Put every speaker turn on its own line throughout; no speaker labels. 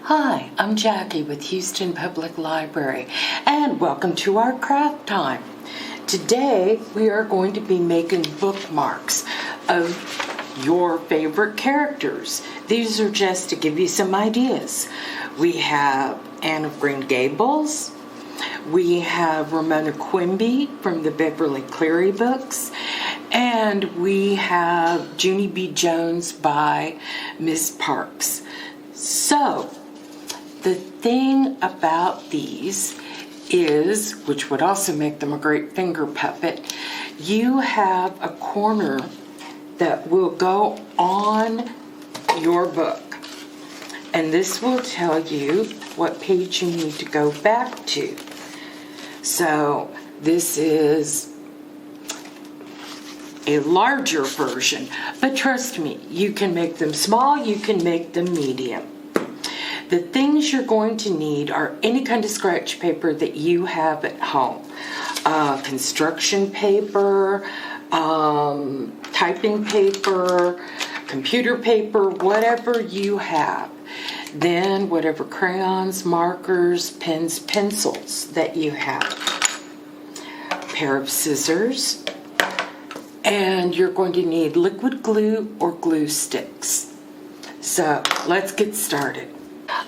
Hi, I'm Jackie with Houston Public Library, and welcome to our craft time. Today we are going to be making bookmarks of your favorite characters. These are just to give you some ideas. We have Anne of Green Gables. We have Ramona Quimby from the Beverly Cleary books. And we have Junie B. Jones by Miss Parks. So, the thing about these is, which would also make them a great finger puppet, you have a corner that will go on your book. And this will tell you what page you need to go back to. So, this is a larger version, but trust me, you can make them small, you can make them medium. The things you're going to need are any kind of scratch paper that you have at home. Construction paper, typing paper, computer paper, whatever you have. Then whatever crayons, markers, pens, pencils that you have. A pair of scissors. And you're going to need liquid glue or glue sticks. So let's get started.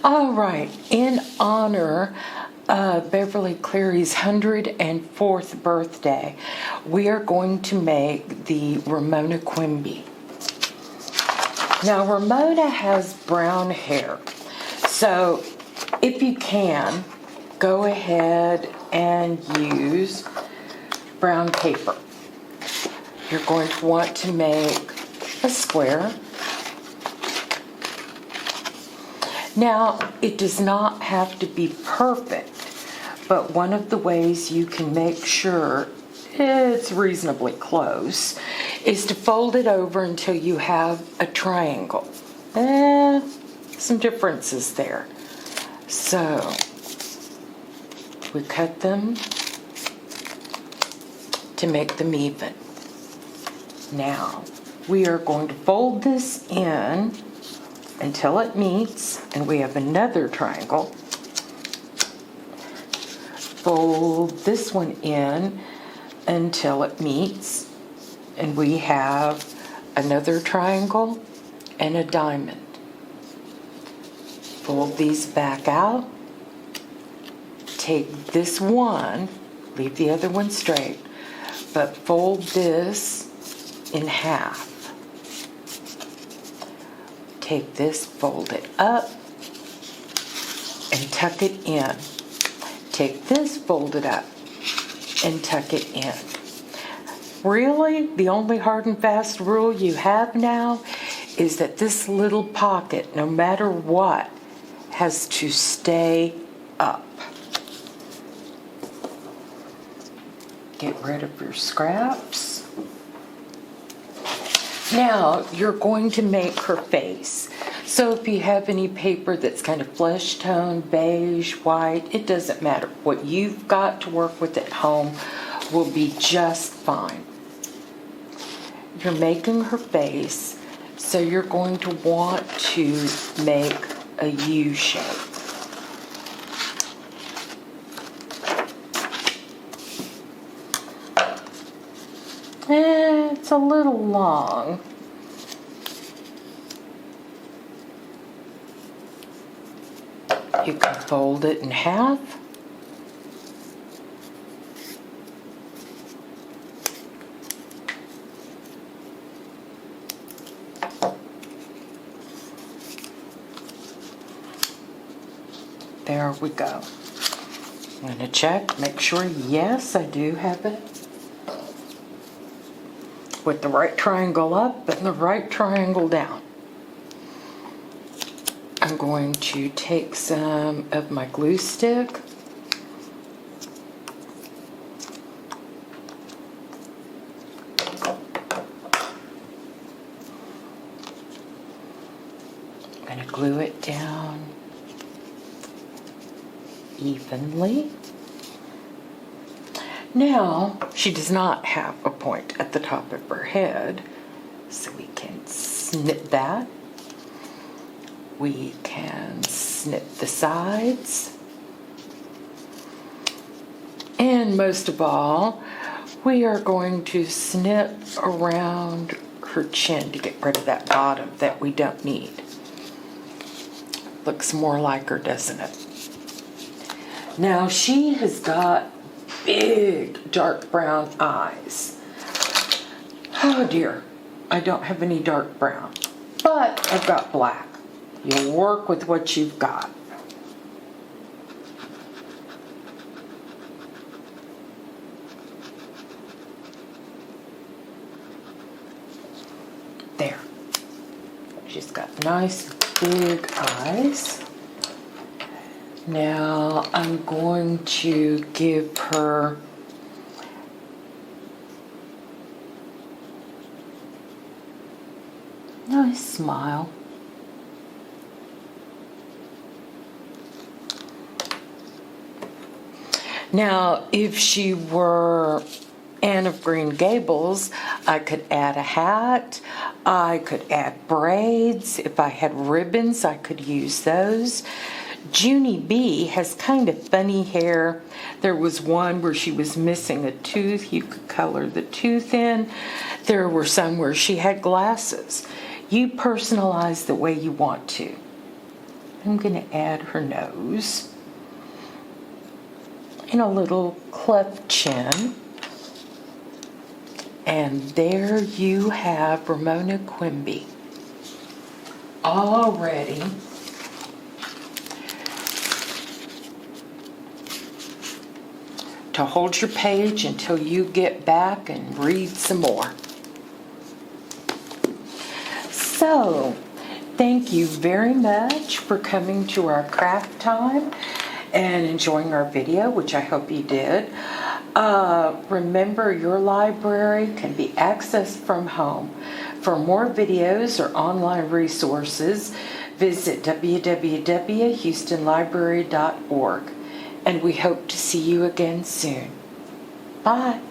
All right, in honor of Beverly Cleary's 104th birthday, we are going to make the Ramona Quimby. Now, Ramona has brown hair, so if you can, go ahead and use brown paper. You're going to want to make a square. Now, it does not have to be perfect, but one of the ways you can make sure it's reasonably close is to fold it over until you have a triangle. Some differences there. So, we cut them to make them even. Now, we are going to fold this in until it meets, and we have another triangle. Fold this one in until it meets, and we have another triangle and a diamond. Fold these back out. Take this one, leave the other one straight, but fold this in half. Take this, fold it up, and tuck it in. Take this, fold it up, and tuck it in. Really, the only hard and fast rule you have now is that this little pocket, no matter what, has to stay up. Get rid of your scraps. Now, you're going to make her face. So if you have any paper that's kind of flesh tone, beige, white, it doesn't matter. What you've got to work with at home will be just fine. You're making her face, so you're going to want to make a U shape. It's a little long. You can fold it in half. There we go. I'm going to check, make sure, yes, I do have it with the right triangle up and the right triangle down. I'm going to take some of my glue stick. I'm going to glue it down evenly. Now, she does not have a point at the top of her head, so we can snip that. we can snip the sides. And most of all, we are going to snip around her chin to get rid of that bottom that we don't need. Looks more like her, doesn't it? Now she has got big dark brown eyes. Oh dear, I don't have any dark brown, but I've got black. You'll work with what you've got. There. She's got nice big eyes. Now I'm going to give her a nice smile. Now, if she were Anne of Green Gables, I could add a hat. I could add braids. If I had ribbons, I could use those. Junie B has kind of funny hair. There was one where she was missing a tooth. You could color the tooth in. There were some where she had glasses. You personalize the way you want to. I'm going to add her nose and a little cleft chin. And there you have Ramona Quimby, all ready to hold your page until you get back and read some more. So, thank you very much for coming to our craft time and enjoying our video, which I hope you did. Remember, your library can be accessed from home. For more videos or online resources, visit www.houstonlibrary.org. And we hope to see you again soon. Bye.